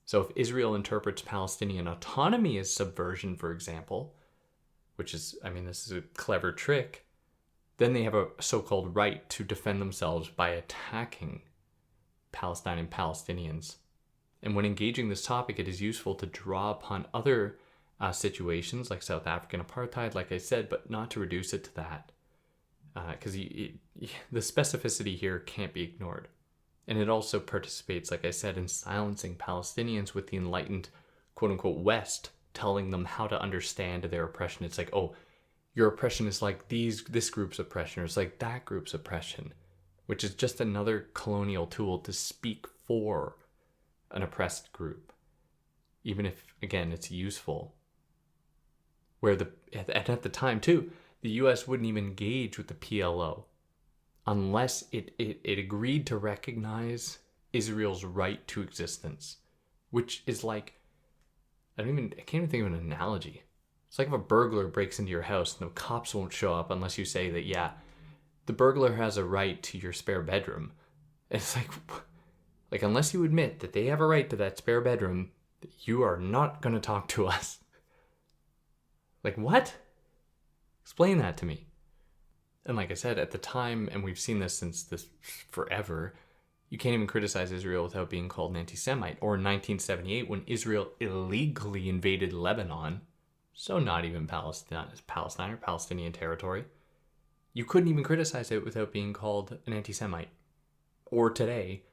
So if Israel interprets Palestinian autonomy as subversion, for example, which is, this is a clever trick, then they have a so-called right to defend themselves by attacking Palestine and Palestinians. And when engaging this topic, it is useful to draw upon other situations like South African apartheid, like I said, but not to reduce it to that. Because the specificity here can't be ignored. And it also participates, like I said, in silencing Palestinians with the enlightened, quote-unquote, West, telling them how to understand their oppression. It's like, oh, your oppression is like this group's oppression, or it's like that group's oppression, which is just another colonial tool to speak for an oppressed group, even if, again, it's useful. Where at the time, too, the U.S. wouldn't even engage with the PLO unless it agreed to recognize Israel's right to existence, which is like, I can't even think of an analogy. It's like if a burglar breaks into your house and the cops won't show up unless you say that, yeah, the burglar has a right to your spare bedroom. It's like unless you admit that they have a right to that spare bedroom, you are not going to talk to us. Like, what? Explain that to me. And like I said, at the time, and we've seen this since this forever, you can't even criticize Israel without being called an anti-Semite. Or in 1978, when Israel illegally invaded Lebanon, so not even Palestine or Palestinian territory, you couldn't even criticize it without being called an anti-Semite. Or today,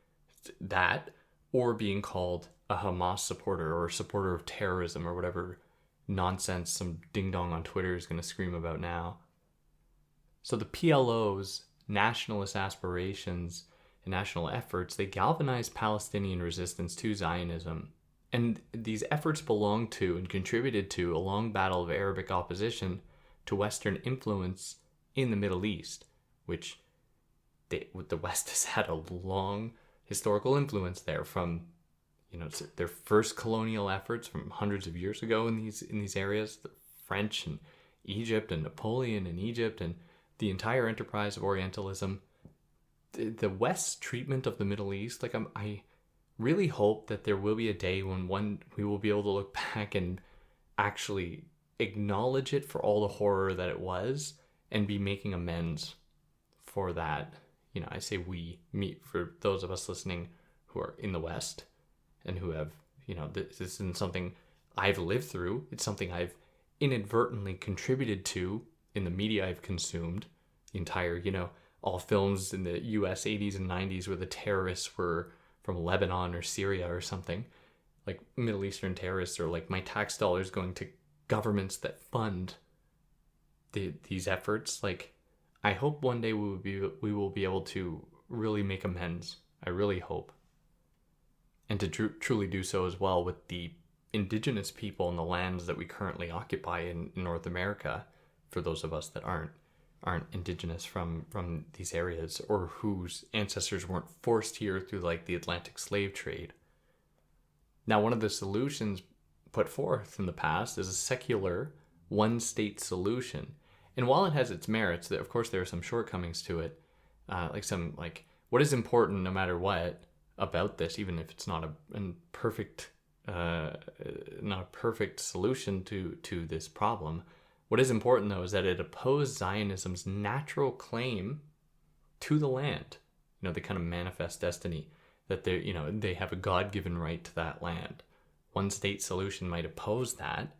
that, or being called a Hamas supporter or a supporter of terrorism or whatever nonsense some ding-dong on Twitter is going to scream about now. So the PLO's nationalist aspirations and national efforts, they galvanized Palestinian resistance to Zionism. And these efforts belonged to and contributed to a long battle of Arabic opposition to Western influence in the Middle East, which the West has had a long historical influence there from, their first colonial efforts from hundreds of years ago in these areas, the French and Egypt and Napoleon in Egypt and the entire enterprise of Orientalism. The West's treatment of the Middle East, I really hope that there will be a day when we will be able to look back and actually acknowledge it for all the horror that it was and be making amends for that. I say me, for those of us listening who are in the West, and who have, this isn't something I've lived through. It's something I've inadvertently contributed to in the media I've consumed. The entire, all films in the US 80s and 90s where the terrorists were from Lebanon or Syria or something, like Middle Eastern terrorists, or like my tax dollars going to governments that fund these efforts. Like, I hope one day we will be able to really make amends. I really hope. And to truly do so as well with the indigenous people in the lands that we currently occupy in North America, for those of us that aren't indigenous from these areas, or whose ancestors weren't forced here through like the Atlantic slave trade. Now, one of the solutions put forth in the past is a secular one-state solution. And while it has its merits, of course there are some shortcomings to it. What is important no matter what about this, even if it's not a perfect solution to this problem. What is important, though, is that it opposed Zionism's natural claim to the land. The kind of manifest destiny that they have a God-given right to that land. One state solution might oppose that,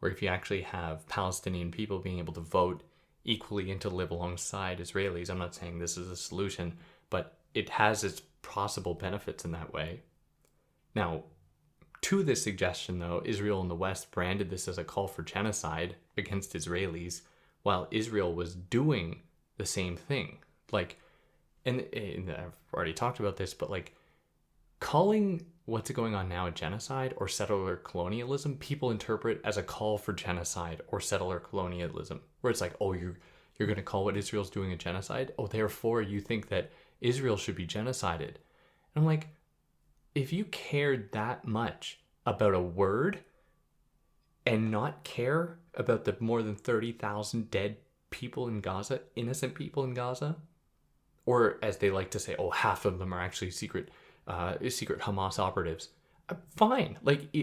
or if you actually have Palestinian people being able to vote equally and to live alongside Israelis. I'm not saying this is a solution, but it has its possible benefits in that way. Now, to this suggestion, though, Israel and the West branded this as a call for genocide against Israelis, while Israel was doing the same thing. And I've already talked about this, but calling what's going on now a genocide or settler colonialism, people interpret as a call for genocide or settler colonialism, where it's like, oh, you're going to call what Israel's doing a genocide? Oh, therefore you think that Israel should be genocided. And I'm like, if you cared that much about a word and not care about the more than 30,000 dead people in Gaza, innocent people in Gaza, or as they like to say, oh, half of them are actually secret Hamas operatives. Fine,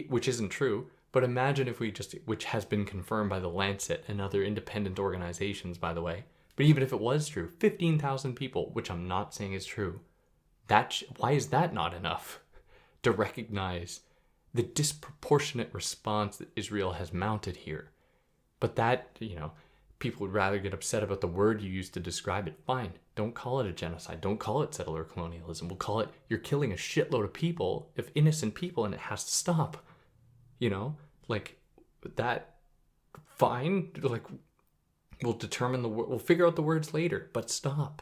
which isn't true, but imagine if which has been confirmed by the Lancet and other independent organizations, by the way, but even if it was true, 15,000 people, which I'm not saying is true, why is that not enough to recognize the disproportionate response that Israel has mounted here? But that, people would rather get upset about the word you use to describe it. Fine, don't call it a genocide. Don't call it settler colonialism. We'll call it, you're killing a shitload of people, of innocent people, and it has to stop. That, fine. We'll we'll figure out the words later, but stop.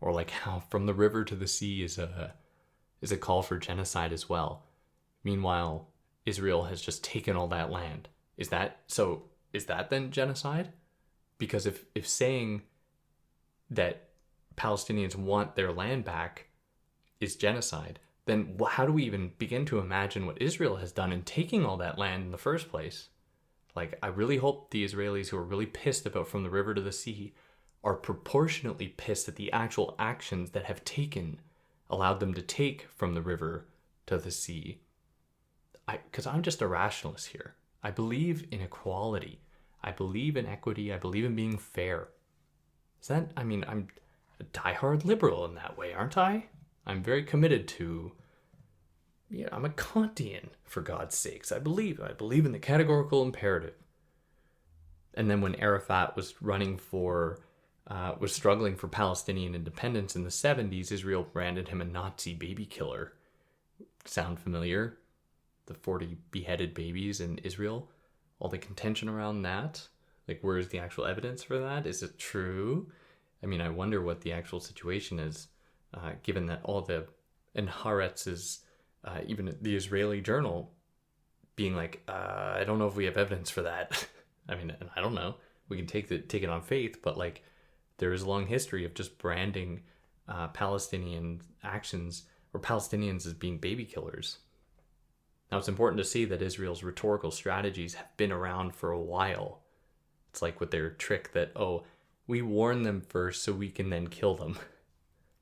Or how from the river to the sea is a call for genocide as well. Meanwhile, Israel has just taken all that land. Is that then genocide? Because if saying that Palestinians want their land back is genocide, then how do we even begin to imagine what Israel has done in taking all that land in the first place? I really hope the Israelis who are really pissed about from the river to the sea are proportionately pissed at the actual actions that have allowed them to take from the river to the sea. Because I'm just a rationalist here. I believe in equality. I believe in equity. I believe in being fair. I'm a diehard liberal in that way, aren't I? I'm very committed to, I'm a Kantian, for God's sakes. I believe in the categorical imperative. And then when Arafat was struggling for Palestinian independence in the 70s, Israel branded him a Nazi baby killer. Sound familiar? The 40 beheaded babies in Israel? All the contention around that? Where's the actual evidence for that? Is it true? I wonder what the actual situation is, given that all and Haaretz is, even the Israeli journal, being I don't know if we have evidence for that. And I don't know. We can take it on faith, but there is a long history of just branding Palestinian actions or Palestinians as being baby killers. Now, it's important to see that Israel's rhetorical strategies have been around for a while. It's with their trick that, we warn them first so we can then kill them.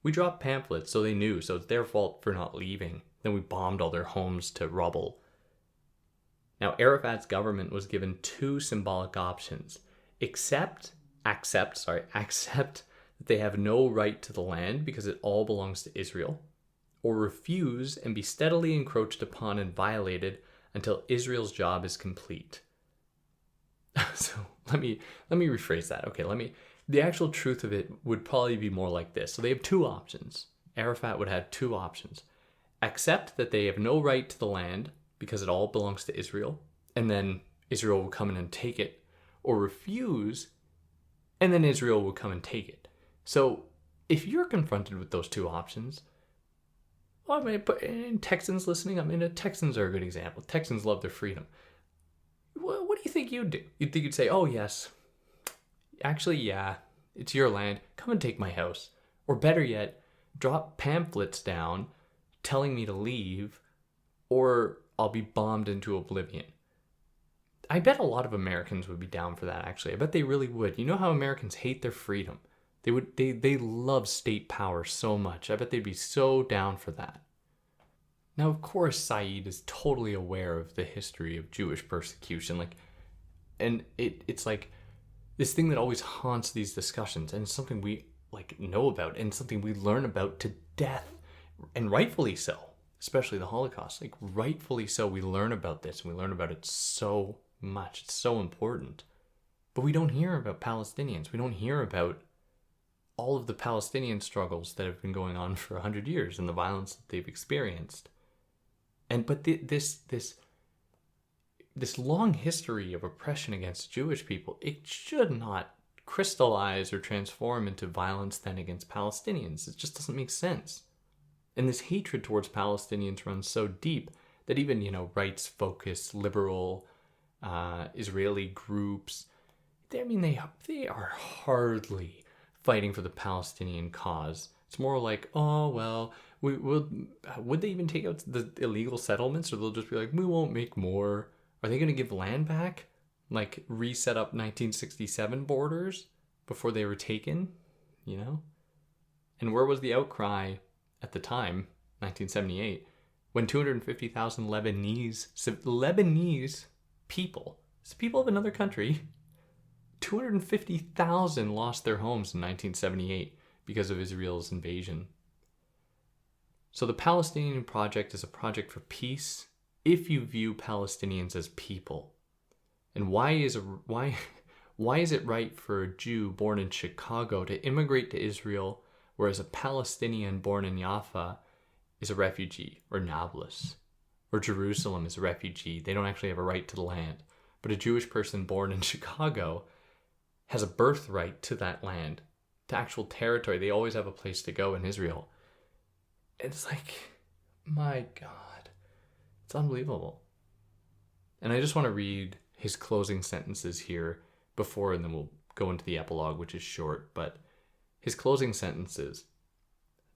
We dropped pamphlets so they knew, so it's their fault for not leaving. Then we bombed all their homes to rubble. Now, Arafat's government was given two symbolic options. Accept that they have no right to the land because it all belongs to Israel, or refuse and be steadily encroached upon and violated until Israel's job is complete. So let me rephrase that. Okay, the actual truth of it would probably be more like this. So they have two options. Arafat would have two options. Accept that they have no right to the land because it all belongs to Israel, and then Israel will come in and take it, or refuse, and then Israel will come and take it. So if you're confronted with those two options, well, I mean, and Texans listening, I mean, Texans are a good example. Texans love their freedom. What do you think you'd do? You'd think you'd say, oh, yes, actually, yeah, it's your land. Come and take my house. Or better yet, drop pamphlets down telling me to leave, or I'll be bombed into oblivion. I bet a lot of Americans would be down for that, actually. I bet they really would. You know how Americans hate their freedom? They love state power so much. I bet they'd be so down for that. Now, of course, Said is totally aware of the history of Jewish persecution. And it's like this thing that always haunts these discussions, and it's something we know about, and something we learn about to death, and rightfully so, especially the Holocaust. Rightfully so, we learn about this, and we learn about it so much. It's so important. But we don't hear about Palestinians. We don't hear about all of the Palestinian struggles that have been going on for 100 years and the violence that they've experienced. But this long history of oppression against Jewish people, it should not crystallize or transform into violence then against Palestinians. It just doesn't make sense. And this hatred towards Palestinians runs so deep that even, rights-focused, liberal Israeli groups, they are hardly fighting for the Palestinian cause. It's more like, oh, well, would they even take out the illegal settlements, or they'll just be like, we won't make more? Are they going to give land back? Reset up 1967 borders before they were taken? And where was the outcry at the time, 1978, when 250,000 Lebanese people, it's people of another country, 250,000 lost their homes in 1978 because of Israel's invasion. So the Palestinian project is a project for peace if you view Palestinians as people. And why is it right for a Jew born in Chicago to immigrate to Israel, whereas a Palestinian born in Jaffa is a refugee, or Nablus, or Jerusalem is a refugee? They don't actually have a right to the land. But a Jewish person born in Chicago has a birthright to that land, to actual territory. They always have a place to go in Israel. It's my God, it's unbelievable. And I just want to read his closing sentences here before, and then we'll go into the epilogue, which is short, but his closing sentences.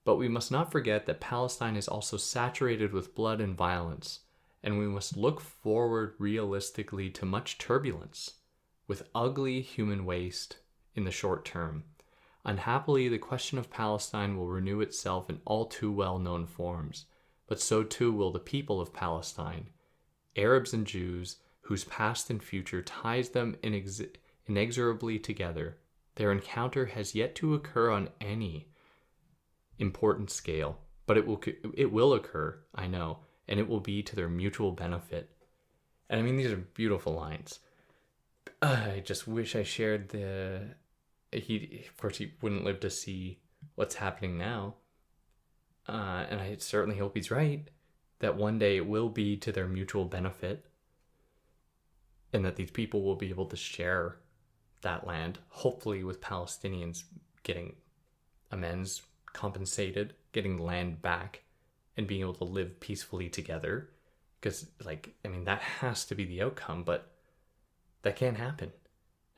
But we must not forget that Palestine is also saturated with blood and violence, and we must look forward realistically to much turbulence, with ugly human waste in the short term. Unhappily, the question of Palestine will renew itself in all too well-known forms, but so too will the people of Palestine, Arabs and Jews, whose past and future ties them inexorably together. Their encounter has yet to occur on any important scale, but it will occur, I know, and it will be to their mutual benefit. And these are beautiful lines. I just wish I shared of course, he wouldn't live to see what's happening now. And I certainly hope he's right, that one day it will be to their mutual benefit, and that these people will be able to share that land, hopefully with Palestinians getting amends, compensated, getting land back, and being able to live peacefully together. Because, that has to be the outcome, but that can't happen.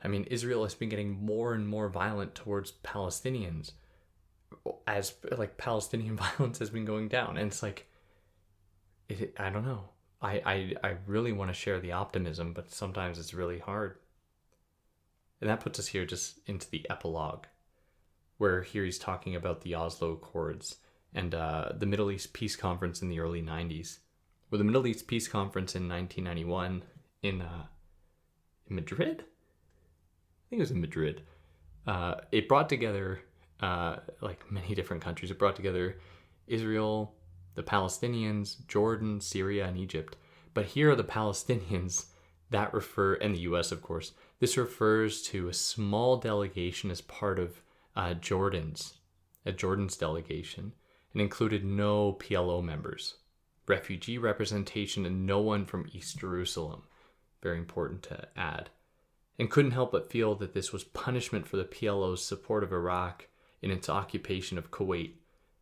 Israel has been getting more and more violent towards Palestinians as Palestinian violence has been going down. And it's I don't know. I really want to share the optimism, but sometimes it's really hard. And that puts us here just into the epilogue, where here he's talking about the Oslo Accords and the Middle East Peace Conference in the early 90s. Where the Middle East Peace Conference in 1991 in Madrid? I think it was in Madrid. It brought together, many different countries. It brought together Israel, the Palestinians, Jordan, Syria, and Egypt. But here are the Palestinians that refer, and the U.S., of course. This refers to a small delegation as part of Jordan's delegation, and included no PLO members, refugee representation, and no one from East Jerusalem. Very important to add. And couldn't help but feel that this was punishment for the PLO's support of Iraq in its occupation of Kuwait.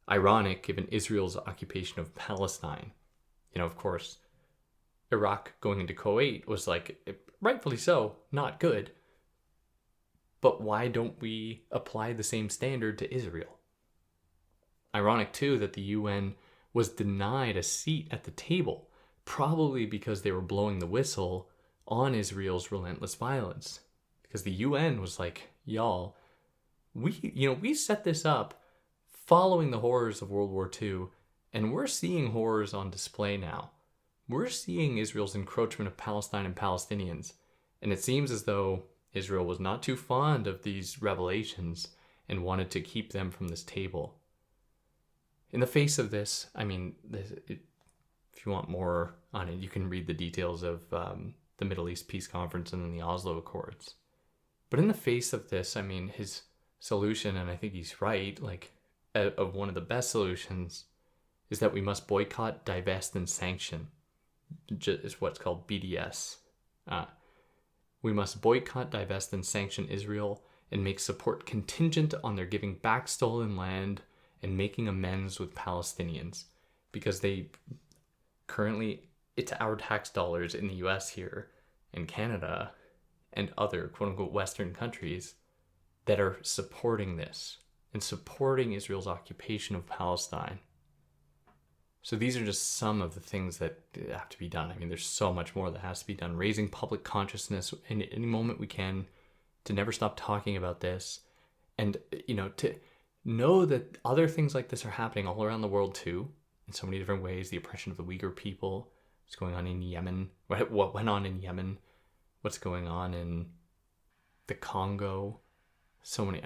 Ironic, given Israel's occupation of Palestine. Of course, Iraq going into Kuwait was rightfully so, not good. But why don't we apply the same standard to Israel? Ironic, too, that the UN was denied a seat at the table, probably because they were blowing the whistle on Israel's relentless violence. Because the UN was like, y'all, we set this up following the horrors of World War II, and we're seeing horrors on display now. We're seeing Israel's encroachment of Palestine and Palestinians, and it seems as though Israel was not too fond of these revelations and wanted to keep them from this table. In the face of this, if you want more on it, you can read the details of the Middle East Peace Conference and then the Oslo Accords. But in the face of this, his solution, and I think he's right, of one of the best solutions, is that we must boycott, divest, and sanction. Is what's called BDS. We must boycott, divest, and sanction Israel and make support contingent on their giving back stolen land and making amends with Palestinians, because they currently, it's our tax dollars in the US here and Canada and other quote-unquote Western countries that are supporting this and supporting Israel's occupation of Palestine. So these are just some of the things that have to be done. There's so much more that has to be done. Raising public consciousness in any moment we can, to never stop talking about this, and to know that other things like this are happening all around the world too, in so many different ways. The oppression of the Uyghur people, what's going on in Yemen, what went on in Yemen, what's going on in the Congo, so many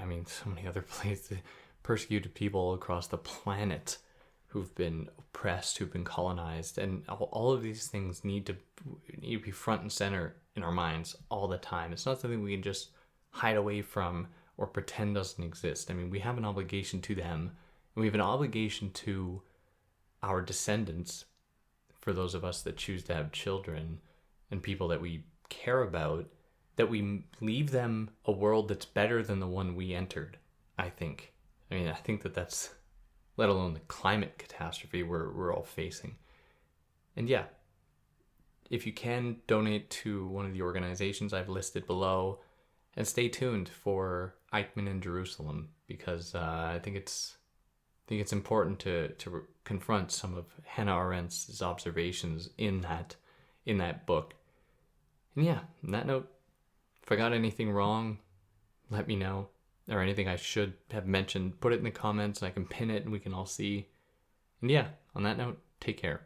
other places, persecuted people across the planet who've been oppressed, who've been colonized, and all of these things need to be front and center in our minds all the time. It's not something we can just hide away from or pretend doesn't exist. We have an obligation to them, and we have an obligation to our descendants, for those of us that choose to have children and people that we care about, that we leave them a world that's better than the one we entered, I think. I think that's, let alone the climate catastrophe we're all facing. And yeah, if you can, donate to one of the organizations I've listed below, and stay tuned for Eichmann in Jerusalem, because I think it's important to confront some of Hannah Arendt's observations in that book. And yeah, on that note, if I got anything wrong, let me know. Or anything I should have mentioned, put it in the comments and I can pin it and we can all see. And yeah, on that note, take care.